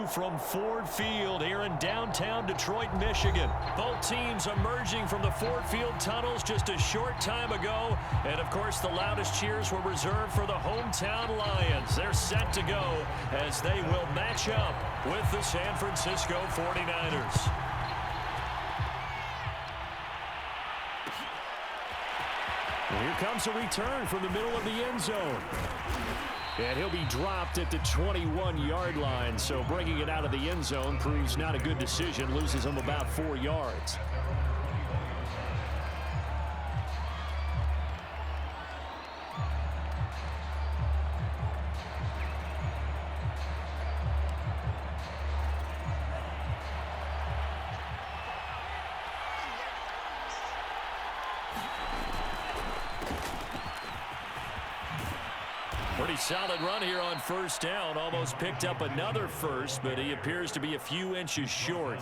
from Ford Field here in downtown Detroit, Michigan. Both teams emerging from the Ford Field tunnels just a short time ago. And, of course, the loudest cheers were reserved for the hometown Lions. They're set to go as they will match up with the San Francisco 49ers. Here comes a return from the middle of the end zone. And he'll be dropped at the 21-yard line. So bringing it out of the end zone proves not a good decision. Loses him about 4 yards. Pretty solid run here on first down. Almost picked up another first, but he appears to be a few inches short.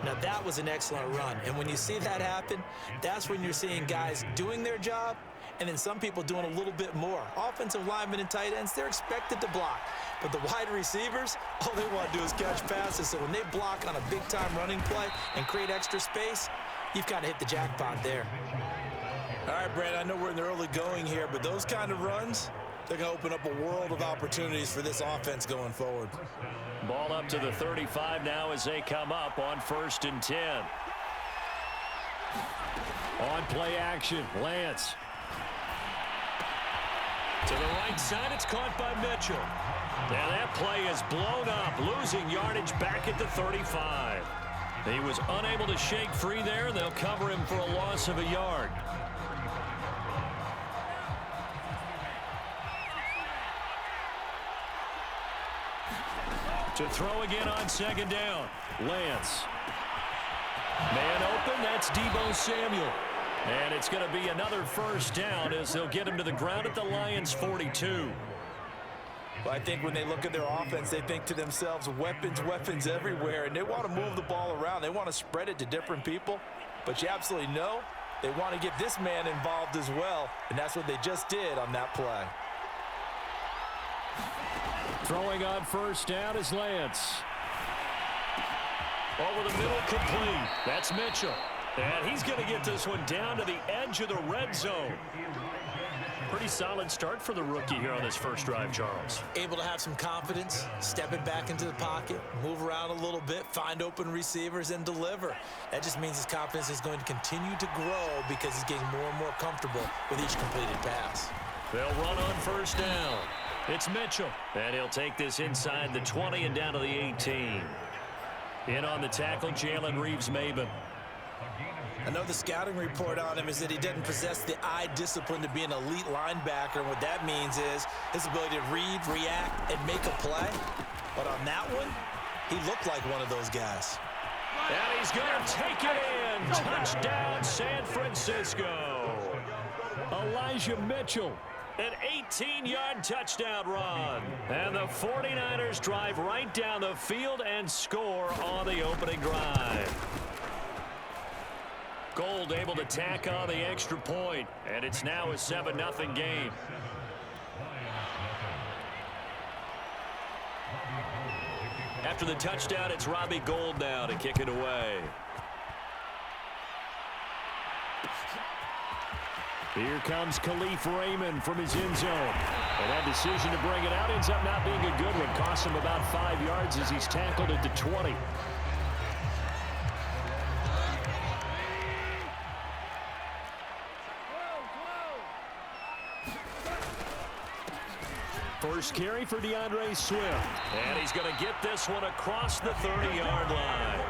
Now, that was an excellent run. And when you see that happen, that's when you're seeing guys doing their job and then some people doing a little bit more. Offensive linemen and tight ends, they're expected to block. But the wide receivers, all they want to do is catch passes. So when they block on a big-time running play and create extra space, you've kind of hit the jackpot there. All right, Brad, I know we're in the early going here, but those kind of runs, they're going to open up a world of opportunities for this offense going forward. Ball up to the 35 now as they come up on 1st and 10. On play action, Lance. To the right side, it's caught by Mitchell. Now that play is blown up, losing yardage back at the 35. He was unable to shake free there. They'll cover him for a loss of a yard. To throw again on 2nd down. Lance. Man open, that's Deebo Samuel. And it's going to be another 1st down as they'll get him to the ground at the Lions' 42. Well, I think when they look at their offense, they think to themselves, weapons, weapons everywhere, and they want to move the ball around. They want to spread it to different people. But you absolutely know they want to get this man involved as well, and that's what they just did on that play. Throwing on 1st down is Lance. Over the middle, complete. That's Mitchell. And he's going to get this one down to the edge of the red zone. Pretty solid start for the rookie here on this first drive, Charles. Able to have some confidence, stepping back into the pocket, move around a little bit, find open receivers, and deliver. That just means his confidence is going to continue to grow because he's getting more and more comfortable with each completed pass. They'll run on 1st down. It's Mitchell. And he'll take this inside the 20 and down to the 18. In on the tackle, Jalen Reeves-Maybin. I know the scouting report on him is that he doesn't possess the eye discipline to be an elite linebacker. And what that means is his ability to read, react, and make a play. But on that one, he looked like one of those guys. And he's going to take it in. Touchdown, San Francisco. Elijah Mitchell. An 18-yard touchdown run. And the 49ers drive right down the field and score on the opening drive. Gold able to tack on the extra point, and it's now a 7-0 game. After the touchdown, it's Robbie Gould now to kick it away. Here comes Khalif Raymond from his end zone. And that decision to bring it out ends up not being a good one. Costs him about 5 yards as he's tackled at the 20. First carry for DeAndre Swift. And he's going to get this one across the 30-yard line.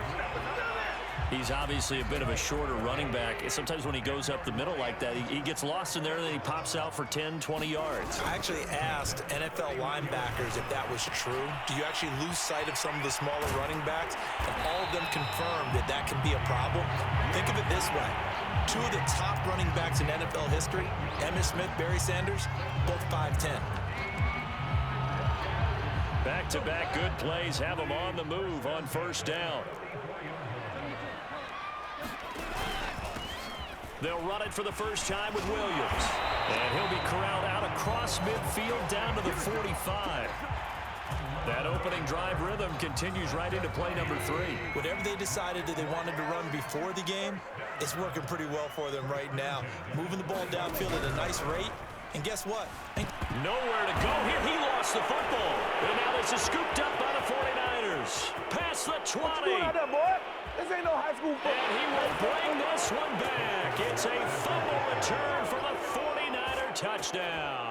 He's obviously a bit of a shorter running back. Sometimes when he goes up the middle like that, he gets lost in there and then he pops out for 10, 20 yards. I actually asked NFL linebackers if that was true. Do you actually lose sight of some of the smaller running backs? And all of them confirmed that that can be a problem. Think of it this way. 2 of the top running backs in NFL history, Emmitt Smith, Barry Sanders, both 5'10". Back-to-back good plays have him on the move on 1st down. They'll run it for the first time with Williams. And he'll be corralled out across midfield down to the 45. That opening drive rhythm continues right into play number 3. Whatever they decided that they wanted to run before the game, it's working pretty well for them right now. Moving the ball downfield at a nice rate. And guess what? Nowhere to go here. He lost the football. And now this is scooped up by the 49ers. Past the 20. What you doing out there, boy? This ain't no high school football. And he will bring this one back. It's a fumble return for the 49er touchdown.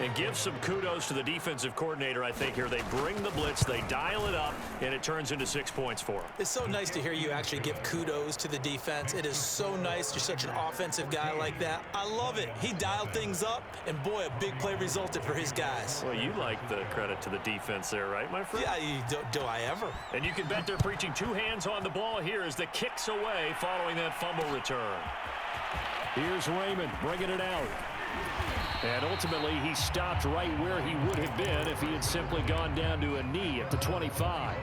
And give some kudos to the defensive coordinator, I think, here. They bring the blitz, they dial it up, and it turns into 6 points for them. It's so nice to hear you actually give kudos to the defense. It is so nice. You're such an offensive guy like that. I love it. He dialed things up, and boy, a big play resulted for his guys. Well, you like the credit to the defense there, right, my friend? Yeah, do I ever? And you can bet they're preaching 2 hands on the ball here as the kick's away following that fumble return. Here's Raymond bringing it out. And ultimately, he stopped right where he would have been if he had simply gone down to a knee at the 25.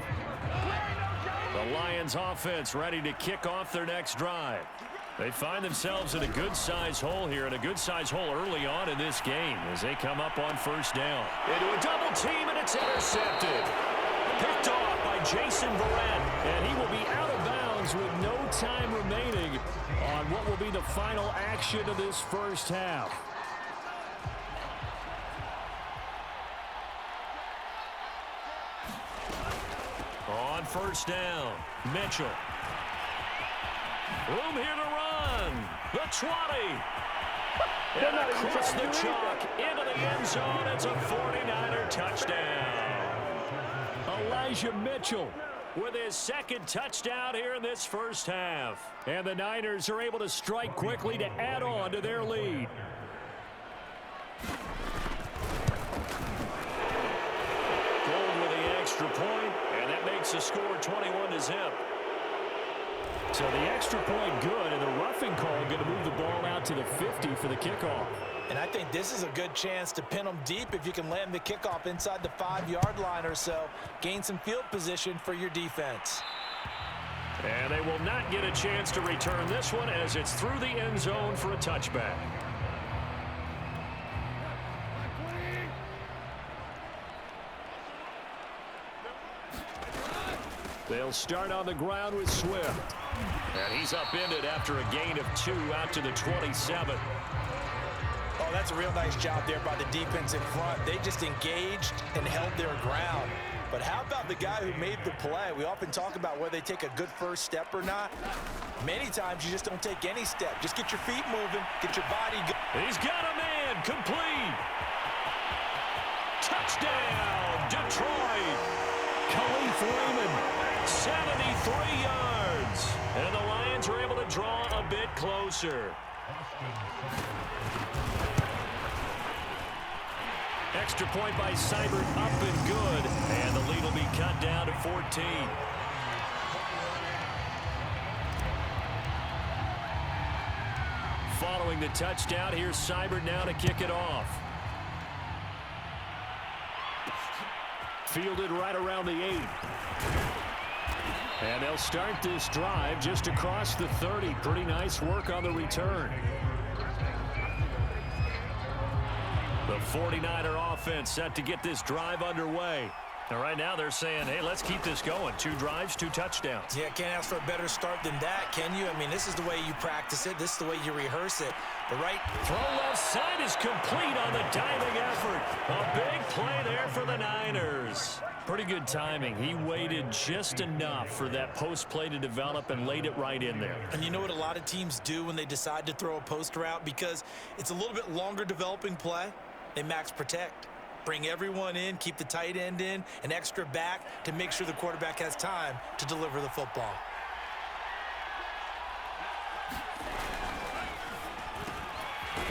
The Lions offense ready to kick off their next drive. They find themselves in a good-sized hole here, and a good-sized hole early on in this game as they come up on first down. Into a double team, and it's intercepted. Picked off by Jason Verrett, and he will be out of bounds with no time remaining on what will be the final action of this first half. On first down, Mitchell. Room here to run. The 20. And across the chalk into the end zone. It's a 49er touchdown. Elijah Mitchell with his second touchdown here in this first half. And the Niners are able to strike quickly to add on to their lead. Gold with the extra point, and that makes the score 21-0. So the extra point good, and the roughing call going to move the ball out to the 50 for the kickoff. And I think this is a good chance to pin them deep if you can land the kickoff inside the 5-yard line or so. Gain some field position for your defense. And they will not get a chance to return this one as it's through the end zone for a touchback. They'll start on the ground with Swift. And he's upended after a gain of 2 out to the 27. Oh, that's a real nice job there by the defense in front. They just engaged and held their ground. But how about the guy who made the play? We often talk about whether they take a good first step or not. Many times you just don't take any step. Just get your feet moving, get your body going. He's got a man, complete. Touchdown, Detroit. Khalif Raymond, 73 yards. And the Lions are able to draw a bit closer. Extra point by Seibert, up and good. And the lead will be cut down to 14. Following the touchdown, here's Seibert now to kick it off. Fielded right around the 8. And they'll start this drive just across the 30. Pretty nice work on the return. The 49er offense set to get this drive underway. And right now they're saying, hey, let's keep this going. 2 drives, 2 touchdowns. Yeah, can't ask for a better start than that, can you? I mean, this is the way you practice it. This is the way you rehearse it. The right throw left side is complete on the diving effort. A big play there for the Niners. Pretty good timing. He waited just enough for that post play to develop and laid it right in there. And you know what a lot of teams do when they decide to throw a post route? Because it's a little bit longer developing play. They max protect. Bring everyone in, keep the tight end in, an extra back to make sure the quarterback has time to deliver the football.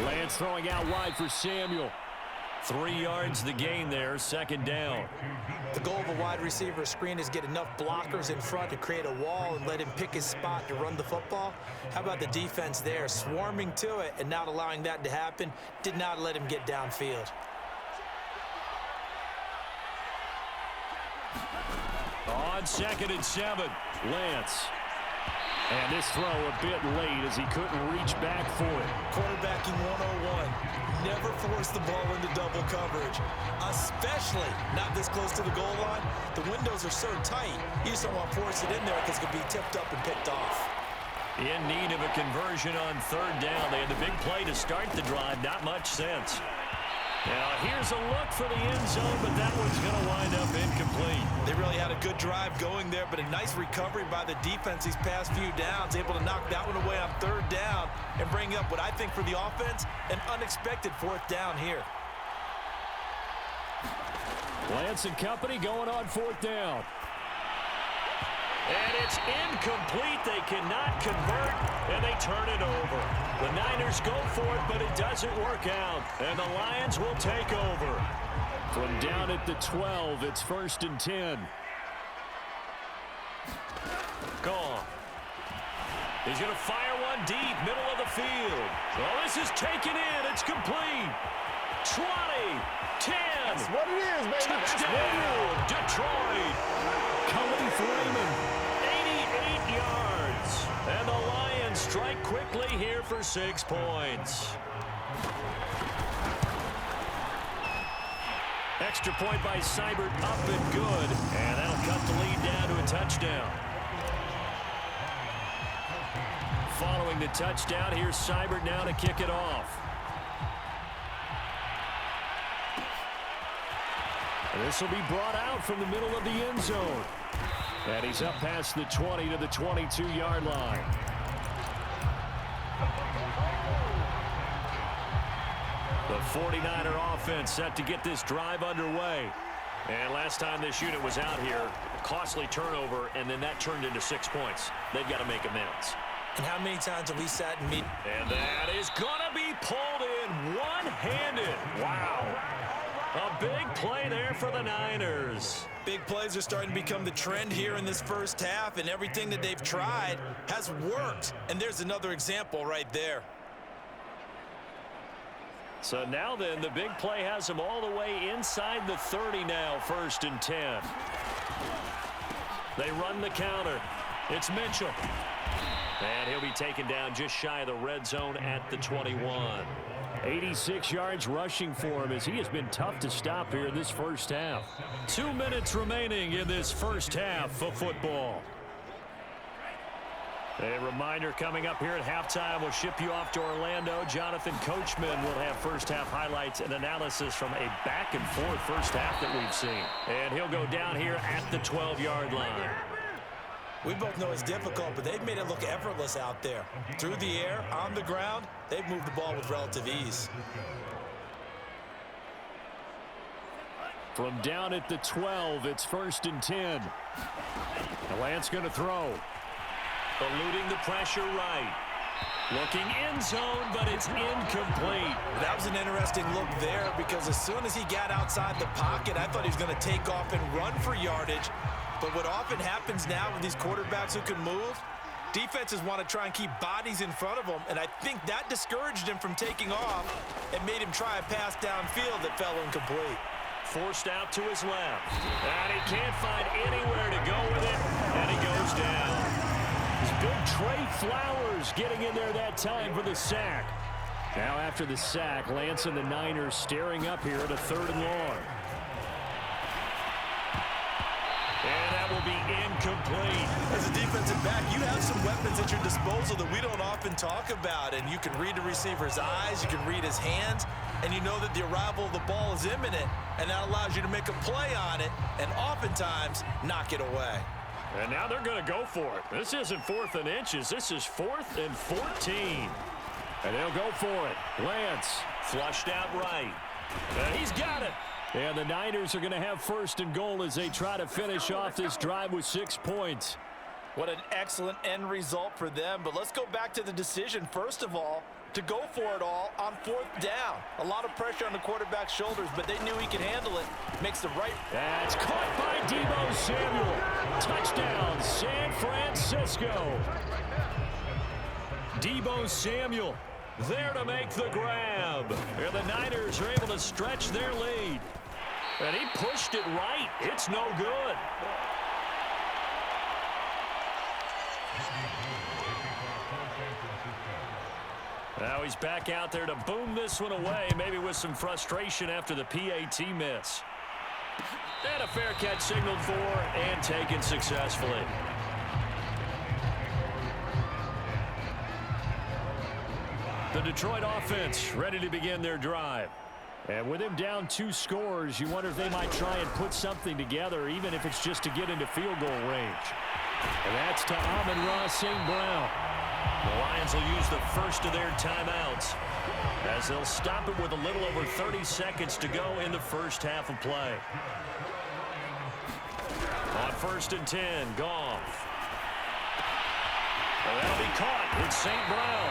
Lance throwing out wide for Samuel. 3 yards the gain there, second down. The goal of a wide receiver screen is get enough blockers in front to create a wall and let him pick his spot to run the football. How about the defense there, swarming to it and not allowing that to happen? Did not let him get downfield. On 2nd and 7, Lance. And this throw a bit late as he couldn't reach back for it. Quarterbacking 101. Never force the ball into double coverage, especially not this close to the goal line. The windows are so tight, you just don't want to force it in there because it could be tipped up and picked off. In need of a conversion on third down. They had the big play to start the drive. Not much sense. Now here's a look for the end zone, but that one's going to wind up incomplete. They really had a good drive going there, but a nice recovery by the defense these past few downs, able to knock that one away on third down and bring up what I think for the offense, an unexpected fourth down here. Lance and company going on fourth down. And it's incomplete. They cannot convert, and they turn it over. The Niners go for it, but it doesn't work out. And the Lions will take over. From down at the 12, it's 1st and 10. Gone. He's going to fire one deep, middle of the field. Well, this is taken in. It's complete. 20, 10. That's what it is, baby. Touchdown, Detroit. Khalif Raymond, 88 yards. And the Lions strike quickly here for 6 points. Extra point by Seibert, up and good. And that'll cut the lead down to a touchdown. Following the touchdown, here's Seibert now to kick it off. And this will be brought out from the middle of the end zone. And he's up past the 20 to the 22-yard line. The 49er offense set to get this drive underway. And last time this unit was out here, a costly turnover, and then that turned into 6 points. They've got to make amends. And how many times have we sat and meet? And that is going to be pulled in one-handed. Wow. A big play there for the Niners. Big plays are starting to become the trend here in this first half, and everything that they've tried has worked. And there's another example right there. So now then, the big play has them all the way inside the 30 now, 1st and 10. They run the counter. It's Mitchell. And he'll be taken down just shy of the red zone at the 21. 86 yards rushing for him as he has been tough to stop here in this first half. 2 minutes remaining in this first half of football. A reminder coming up here at halftime, we'll ship you off to Orlando. Jonathan Coachman will have first half highlights and analysis from a back and forth first half that we've seen. And he'll go down here at the 12-yard line. We both know it's difficult, but they've made it look effortless out there. Through the air, on the ground, they've moved the ball with relative ease. From down at the 12, it's 1st and 10. The Lance going to throw. Eluding the pressure right. Looking end zone, but it's incomplete. That was an interesting look there because as soon as he got outside the pocket, I thought he was going to take off and run for yardage. But what often happens now with these quarterbacks who can move, defenses want to try and keep bodies in front of them, and I think that discouraged him from taking off and made him try a pass downfield that fell incomplete. Forced out to his left. And he can't find anywhere to go with it, and he goes down. It's big Trey Flowers getting in there that time for the sack. Now after the sack, Lance and the Niners staring up here at a 3rd and long. And that will be incomplete. As a defensive back, you have some weapons at your disposal that we don't often talk about. And you can read the receiver's eyes, you can read his hands, and you know that the arrival of the ball is imminent. And that allows you to make a play on it and oftentimes knock it away. And now they're going to go for it. This isn't 4th and inches. This is 4th and 14. And they'll go for it. Lance flushed out right. And he's got it. And the Niners are going to have 1st and goal as they try to finish off this drive with 6 points. What an excellent end result for them. But let's go back to the decision, first of all, to go for it all on 4th down. A lot of pressure on the quarterback's shoulders, but they knew he could handle it. Makes the right. That's caught by Deebo Samuel. Touchdown, San Francisco. Deebo Samuel there to make the grab. And the Niners are able to stretch their lead. And he pushed it right. It's no good. Now he's back out there to boom this one away, maybe with some frustration after the PAT miss. And a fair catch signaled for and taken successfully. The Detroit offense ready to begin their drive. And with him down 2 scores, you wonder if they might try and put something together, even if it's just to get into field goal range. And that's to Amon-Ra St. Brown. The Lions will use the first of their timeouts as they'll stop it with a little over 30 seconds to go in the first half of play. On 1st and 10, Goff. Well, that'll be caught. It's St. Brown.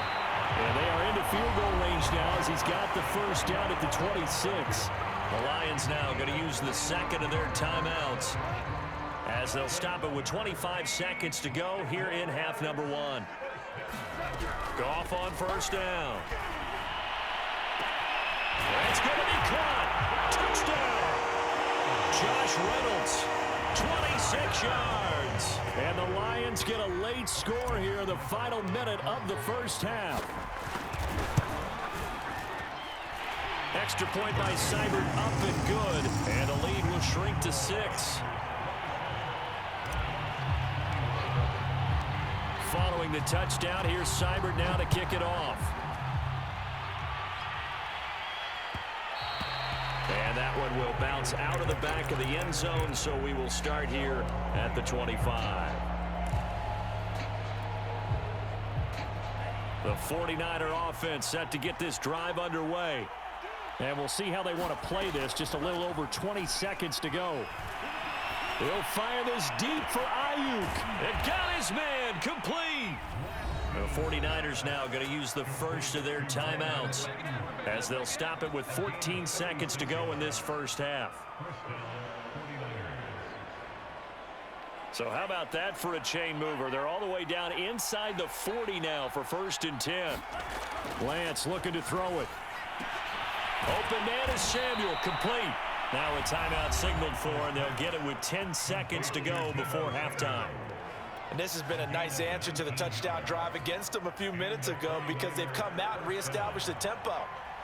And they are into field goal range now as he's got the first down at the 26. The Lions now going to use the second of their timeouts as they'll stop it with 25 seconds to go here in half number 1. Goff on 1st down. That's going to be caught. Touchdown. Josh Reynolds, 26 yards. And the Lions get a late score here in the final minute of the first half. Extra point by Seibert up and good. And the lead will shrink to 6. Following the touchdown, here's Seibert now to kick it off. And that one will bounce out of the back of the end zone, so we will start here at the 25. The 49er offense set to get this drive underway. And we'll see how they want to play this. Just a little over 20 seconds to go. He'll fire this deep for Ayuk. It got his man complete. The 49ers now going to use the first of their timeouts as they'll stop it with 14 seconds to go in this first half. So how about that for a chain mover? They're all the way down inside the 40 now for 1st and 10. Lance looking to throw it. Open man is Samuel, complete. Now a timeout signaled for, and they'll get it with 10 seconds to go before halftime. And this has been a nice answer to the touchdown drive against them a few minutes ago because they've come out and reestablished the tempo.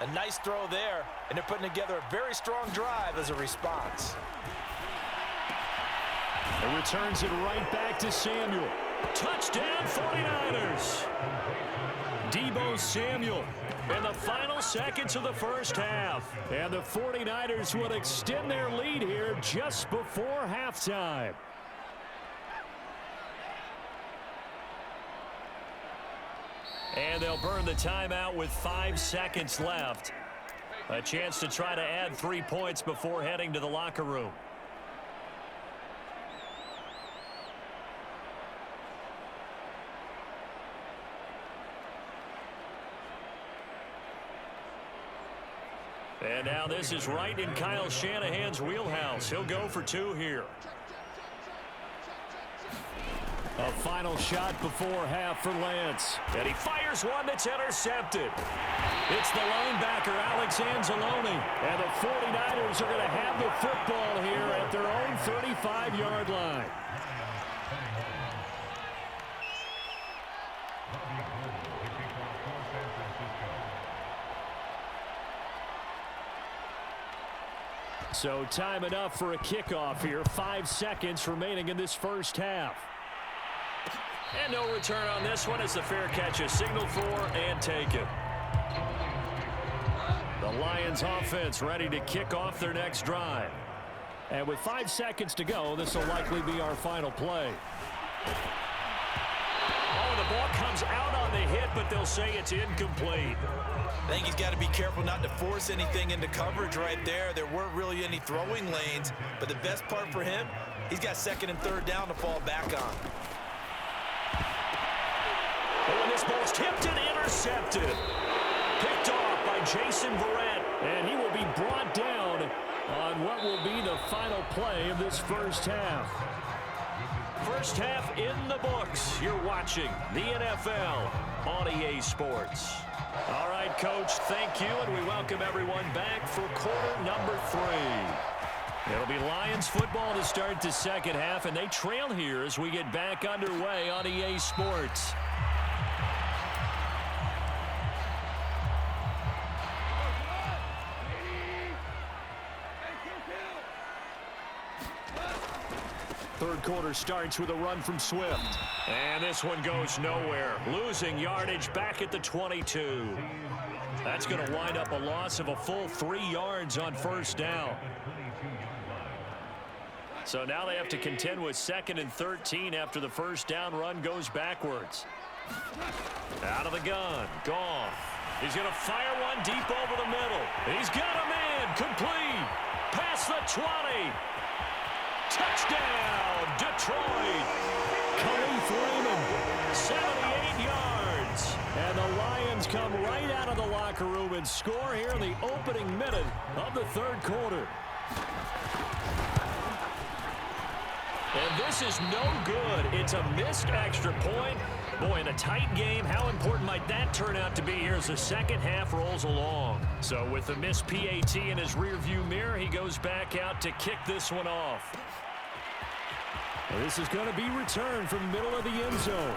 A nice throw there, and they're putting together a very strong drive as a response. It returns it right back to Samuel. Touchdown 49ers. Deebo Samuel in the final seconds of the first half. And the 49ers will extend their lead here just before halftime. And they'll burn the timeout with 5 seconds left. A chance to try to add 3 points before heading to the locker room. And now this is right in Kyle Shanahan's wheelhouse. He'll go for 2 here. A final shot before half for Lance. And he fires one that's intercepted. It's the linebacker, Alex Anzalone. And the 49ers are going to have the football here at their own 35-yard line. So time enough for a kickoff here. 5 seconds remaining in this first half. And no return on this one as the fair catch is signaled for and taken. The Lions offense ready to kick off their next drive. And with 5 seconds to go, this will likely be our final play. Oh, the ball comes out on the hit, but they'll say it's incomplete. I think he's got to be careful not to force anything into coverage right there. There weren't really any throwing lanes, but the best part for him, he's got 2nd and 3rd down to fall back on. Oh, and this ball's tipped and intercepted. Picked off by Jason Verrett, and he will be brought down on what will be the final play of this first half. First half in the books. You're watching the NFL on EA Sports. All right, Coach, thank you, and we welcome everyone back for quarter number 3. It'll be Lions football to start the second half, and they trail here as we get back underway on EA Sports. Third quarter starts with a run from Swift. And this one goes nowhere. Losing yardage back at the 22. That's going to wind up a loss of a full 3 yards on first down. So now they have to contend with 2nd and 13 after the first down run goes backwards. Out of the gun. Goff. He's going to fire one deep over the middle. He's got a man. Complete. Past the 20. Touchdown, Detroit. Khalif Raymond, 78 yards. And the Lions come right out of the locker room and score here in the opening minute of the third quarter. And this is no good. It's a missed extra point. Boy, in a tight game, how important might that turn out to be here as the second half rolls along? So with the missed PAT in his rearview mirror, he goes back out to kick this one off. Well, this is going to be returned from the middle of the end zone.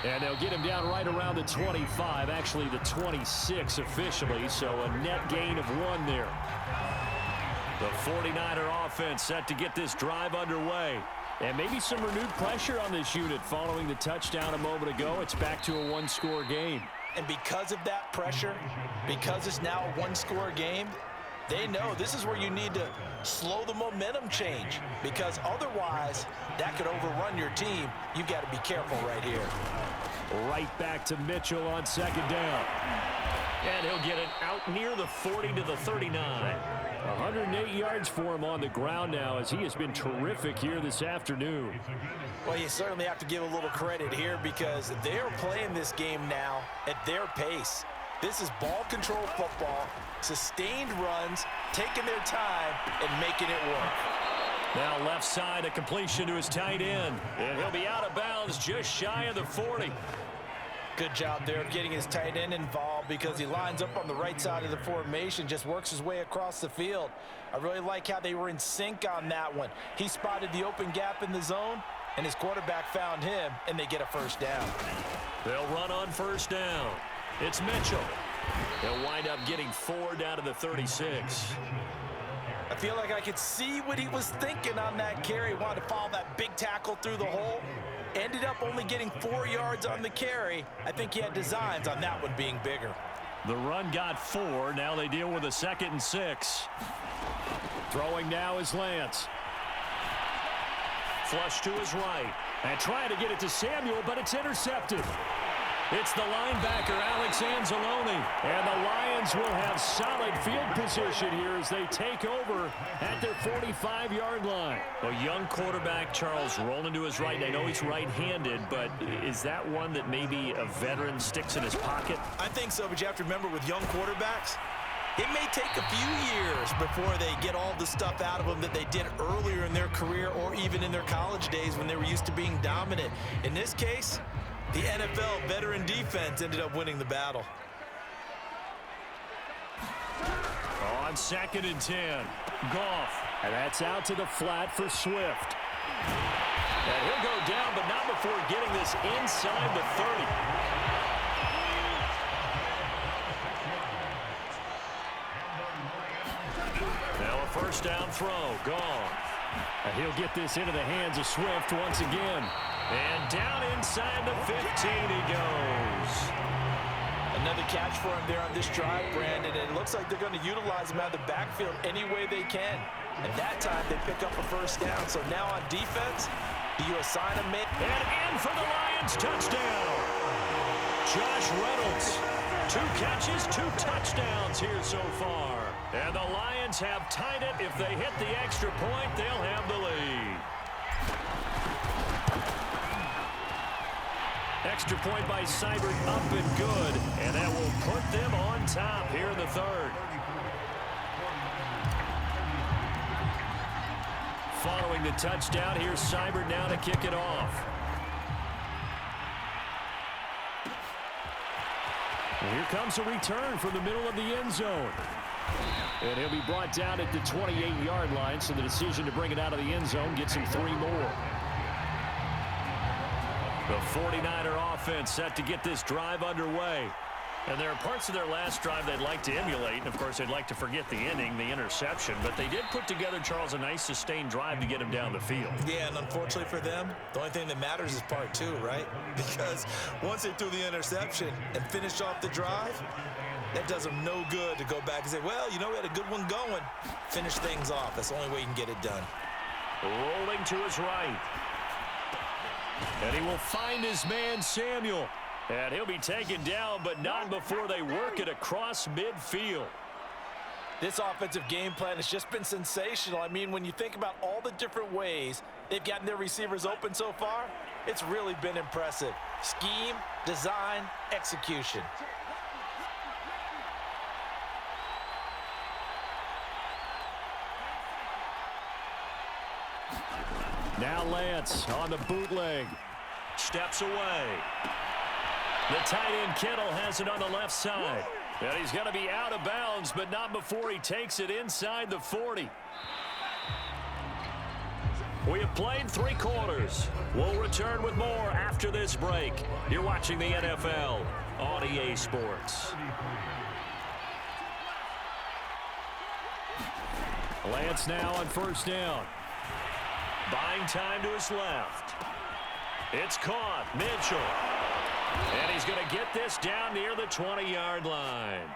And they'll get him down right around the 25, actually the 26 officially, so a net gain of 1 there. The 49er offense set to get this drive underway. And maybe some renewed pressure on this unit following the touchdown a moment ago. It's back to a 1-score game. And because of that pressure, because it's now a 1-score game, they know this is where you need to slow the momentum change, because otherwise that could overrun your team. You've got to be careful right here. Right back to Mitchell on second down. And he'll get it out near the 40 to the 39. 108 yards for him on the ground now, as he has been terrific here this afternoon. Well, you certainly have to give a little credit here, because they're playing this game now at their pace. This is ball control football, sustained runs, taking their time and making it work. Now left side, a completion to his tight end. And he'll be out of bounds just shy of the 40. Good job there of getting his tight end involved, because he lines up on the right side of the formation, just works his way across the field. I really like how they were in sync on that one. He spotted the open gap in the zone, and his quarterback found him, and they get a first down. They'll run on first down. It's Mitchell. They'll wind up getting 4 down to the 36. I feel like I could see what he was thinking on that carry. Wanted to follow that big tackle through the hole. Ended up only getting 4 yards on the carry. I think he had designs on that one being bigger. The run got 4. Now they deal with a 2nd and 6. Throwing now is Lance. Flush to his right. And trying to get it to Samuel, but it's intercepted. It's the linebacker, Alex Anzalone. And the Lions will have solid field position here as they take over at their 45-yard line. A young quarterback, Charles, rolling to his right. I know he's right-handed, but is that one that maybe a veteran sticks in his pocket? I think so, but you have to remember, with young quarterbacks, it may take a few years before they get all the stuff out of them that they did earlier in their career, or even in their college days when they were used to being dominant. In this case, the NFL veteran defense ended up winning the battle. On 2nd and 10, Goff. And that's out to the flat for Swift. And he'll go down, but not before getting this inside the 30. Now a first down throw. Goff. And he'll get this into the hands of Swift once again. And down inside the 15 he goes. Another catch for him there on this drive, Brandon. And it looks like they're going to utilize him out of the backfield any way they can. And that time they pick up a first down. So now on defense, you assign him in. And in for the Lions, touchdown. Josh Reynolds. 2 catches, 2 touchdowns here so far. And the Lions have tied it. If they hit the extra point, they'll have the lead. Extra point by Seibert, up and good. And that will put them on top here in the third. Following the touchdown, here's Seibert now to kick it off. And here comes a return from the middle of the end zone. And he'll be brought down at the 28-yard line, so the decision to bring it out of the end zone gets him 3 more. The 49er offense set to get this drive underway. And there are parts of their last drive they'd like to emulate. And, of course, they'd like to forget the inning, the interception. But they did put together, Charles, a nice sustained drive to get him down the field. Yeah, and unfortunately for them, the only thing that matters is part two, right? Because once they threw the interception and finished off the drive, that does them no good to go back and say, well, you know, we had a good one going. Finish things off. That's the only way you can get it done. Rolling to his right. And he will find his man, Samuel. And he'll be taken down, but not before they work it across midfield. This offensive game plan has just been sensational. I mean, when you think about all the different ways they've gotten their receivers open so far, it's really been impressive. Scheme, design, execution. Now Lance on the bootleg. Steps away. The tight end Kittle has it on the left side. And he's going to be out of bounds, but not before he takes it inside the 40. We have played 3 quarters. We'll return with more after this break. You're watching the NFL on EA Sports. Lance now on first down. Buying time to his left. It's caught. Mitchell. And he's going to get this down near the 20-yard line.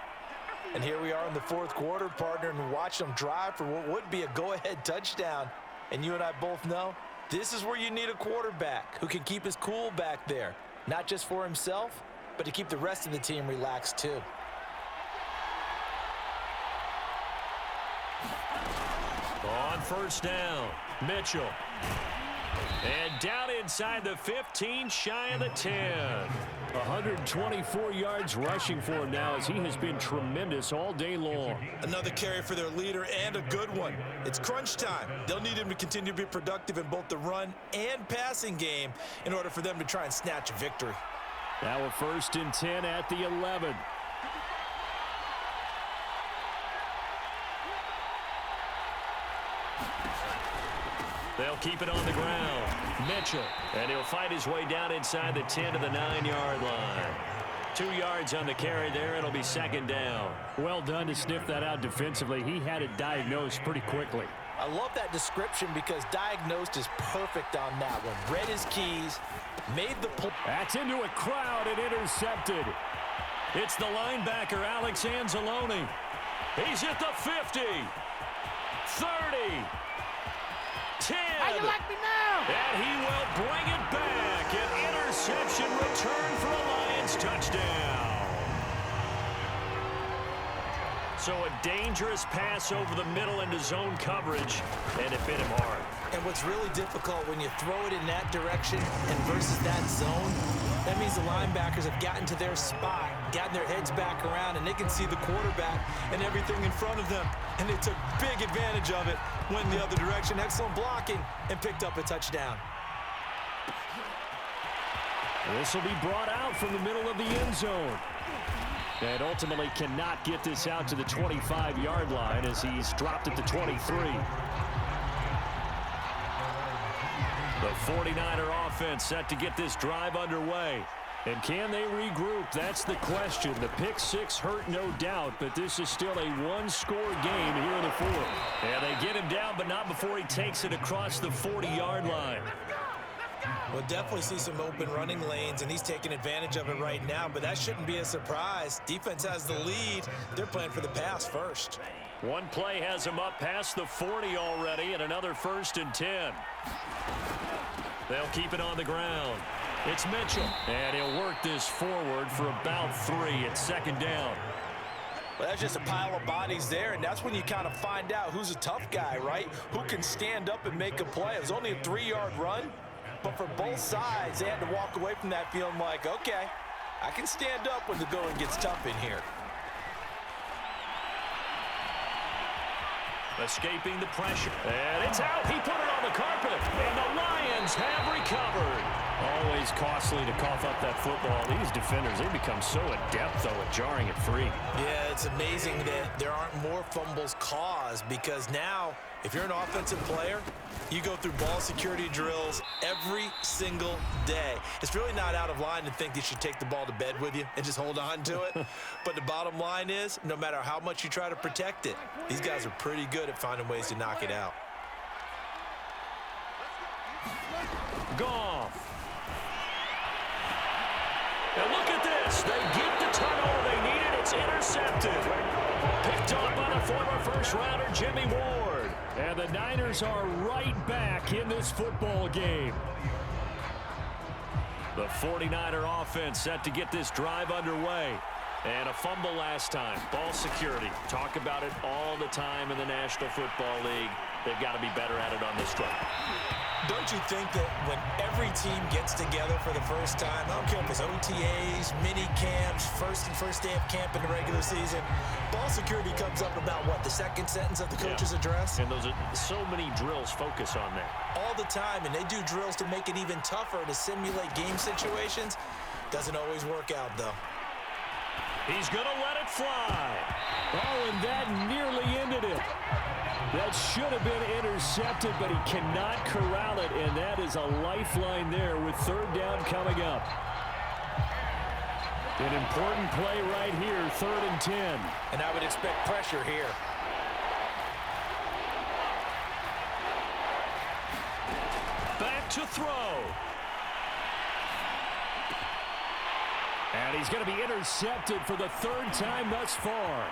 And here we are in the fourth quarter, partner, and watch them drive for what would be a go-ahead touchdown. And you and I both know this is where you need a quarterback who can keep his cool back there, not just for himself, but to keep the rest of the team relaxed too. On first down, Mitchell. And down inside the 15, shy of the 10. 124 yards rushing for him now as he has been tremendous all day long. Another carry for their leader and a good one. It's crunch time. They'll need him to continue to be productive in both the run and passing game in order for them to try and snatch a victory. Now a 1st and 10 at the 11. They'll keep it on the ground. Mitchell. And he'll fight his way down inside the 10 to the 9-yard line. 2 yards on the carry there. It'll be 2nd down. Well done to sniff that out defensively. He had it diagnosed pretty quickly. I love that description because diagnosed is perfect on that one. Read his keys, made the pull. That's into a crowd and intercepted. It's the linebacker, Alex Anzalone. He's at the 50. 30. 10. How you like me now? And he will bring it back. An interception return for a Lions touchdown. So a dangerous pass over the middle into zone coverage, and it bit him hard. And what's really difficult when you throw it in that direction and versus that zone, that means the linebackers have gotten to their spot, gotten their heads back around, and they can see the quarterback and everything in front of them. And they took big advantage of it, went the other direction, excellent blocking, and picked up a touchdown. This will be brought out from the middle of the end zone. And ultimately cannot get this out to the 25-yard line as he's dropped at the 23. The 49er offense set to get this drive underway. And can they regroup? That's the question. The pick six hurt, no doubt, but this is still a one-score game here in the fourth. And they get him down, but not before he takes it across the 40-yard line. We'll definitely see some open running lanes, and he's taking advantage of it right now, but that shouldn't be a surprise. Defense has the lead. They're playing for the pass first. One play has him up past the 40 already, and another 1st and 10. They'll keep it on the ground. It's Mitchell, and he'll work this forward for about 3. It's 2nd down. Well, that's just a pile of bodies there, and that's when you kind of find out who's a tough guy, right? Who can stand up and make a play. It was only a 3-yard run, but for both sides, they had to walk away from that feeling like, okay, I can stand up when the going gets tough in here. Escaping the pressure. And it's out. He put it on the carpet. And the Lions have recovered. Always costly to cough up that football. These defenders, they become so adept, though, at jarring it free. Yeah, it's amazing that there aren't more fumbles caused because now, if you're an offensive player, You go through ball security drills every single day. It's really not out of line to think you should take the ball to bed with you and just hold on to it. But the bottom line is, no matter how much you try to protect it, these guys are pretty good at finding ways to knock it out. Goff. And look at this. They get the turnover they needed. It's intercepted. Picked off by the former first-rounder Jimmy Ward. And the Niners are right back in this football game. The 49er offense set to get this drive underway. And a fumble last time. Ball security. Talk about it all the time in the National Football League. They've got to be better at it on this drive. Don't you think that when every team gets together for the first time, I don't care if it's OTAs, mini camps, first day of camp in the regular season, ball security comes up about what, the second sentence of the coach's address? And those are so many drills focus on that. All the time, and they do drills to make it even tougher to simulate game situations. Doesn't always work out, though. He's going to let it fly. Oh, and that nearly ended it. That should have been intercepted, but he cannot corral it, and that is a lifeline there with third down coming up. An important play right here, 3rd and 10. And I would expect pressure here. Back to throw. And he's going to be intercepted for the 3rd time thus far.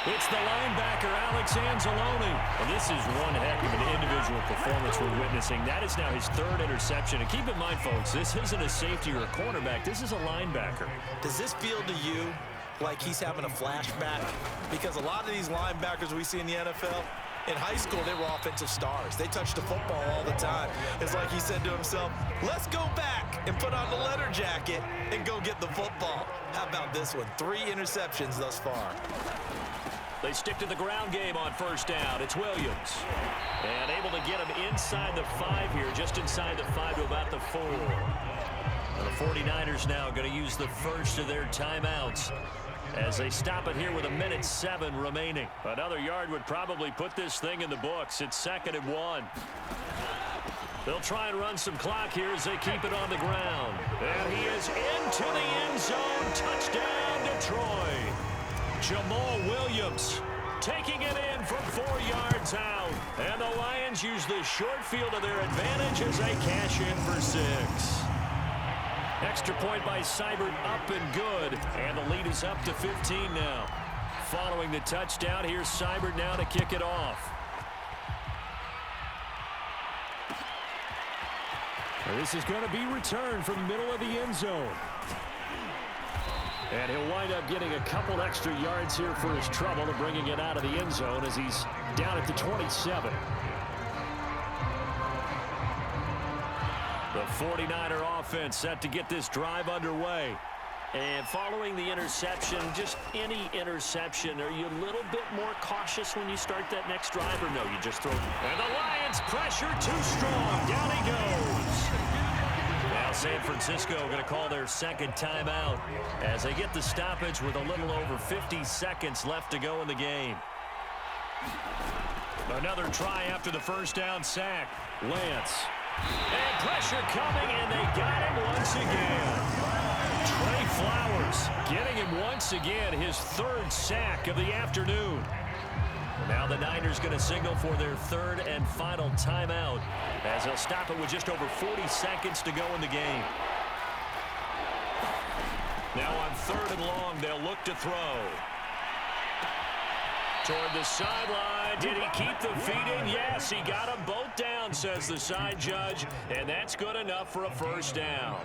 It's the linebacker, Alex Anzalone. And this is one heck of an individual performance we're witnessing. That is now his 3rd interception. And keep in mind, folks, this isn't a safety or a cornerback. This is a linebacker. Does this feel to you like he's having a flashback? Because a lot of these linebackers we see in the NFL, in high school, they were offensive stars. They touched the football all the time. It's like he said to himself, let's go back and put on the leather jacket and go get the football. How about this one? 3 interceptions thus far. They stick to the ground game on 1st down. It's Williams. And able to get him inside the 5 here, just inside the 5 to about the 4. And the 49ers now going to use the first of their timeouts as they stop it here with 1:07 remaining. Another yard would probably put this thing in the books. It's 2nd and 1. They'll try and run some clock here as they keep it on the ground. And he is into the end zone. Touchdown, Detroit. Jamal Williams taking it in from 4 yards out. And the Lions use the short field to their advantage as they cash in for 6. Extra point by Seibert, up and good. And the lead is up to 15 now. Following the touchdown, here's Seibert now to kick it off. This is going to be returned from the middle of the end zone. And he'll wind up getting a couple extra yards here for his trouble and bringing it out of the end zone as he's down at the 27. The 49er offense set to get this drive underway. And following the interception, just any interception, are you a little bit more cautious when you start that next drive, or no, you just throw? And the Lions pressure too strong. Down he goes. Now San Francisco going to call their 2nd timeout as they get the stoppage with a little over 50 seconds left to go in the game. Another try after the 1st down sack. Lance. And pressure coming, and they got him once again. Trey Flowers getting him once again, his 3rd sack of the afternoon. Now the Niners going to signal for their 3rd and final timeout as they'll stop it with just over 40 seconds to go in the game. Now on 3rd and long, they'll look to throw. Toward the sideline. Did he keep the feet in? Yes, he got them both down, says the side judge, and that's good enough for a 1st down.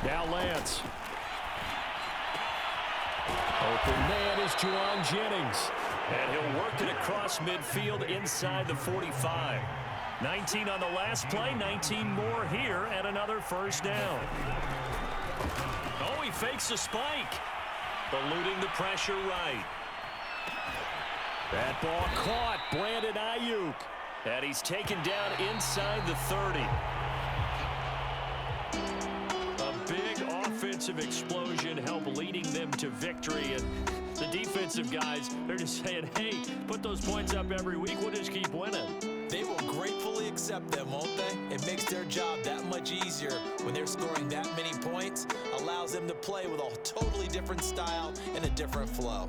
Now Lance. Open man is Juwan Jennings. And he'll work it across midfield inside the 45. 19 on the last play, 19 more here, and another 1st down. Oh, he fakes a spike. Eluding the pressure right. That ball caught. Brandon Ayuk. And he's taken down inside the 30. A big offensive offensive explosion help leading them to victory. And the defensive guys, they're just saying, hey, put those points up every week. We'll just keep winning. They will gratefully accept them, won't they? It makes their job that much easier when they're scoring that many points. Allows them to play with a totally different style and a different flow.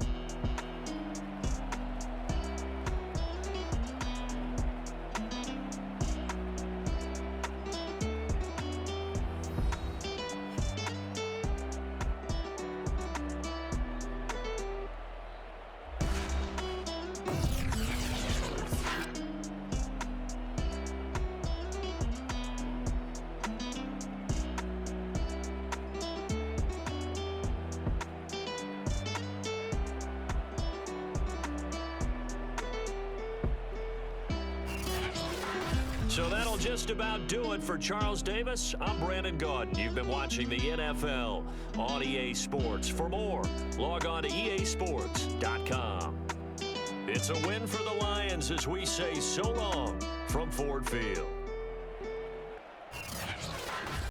So that'll just about do it for Charles Davis. I'm Brandon Gaudin. You've been watching the NFL on EA Sports. For more, log on to easports.com. It's a win for the Lions as we say so long from Ford Field.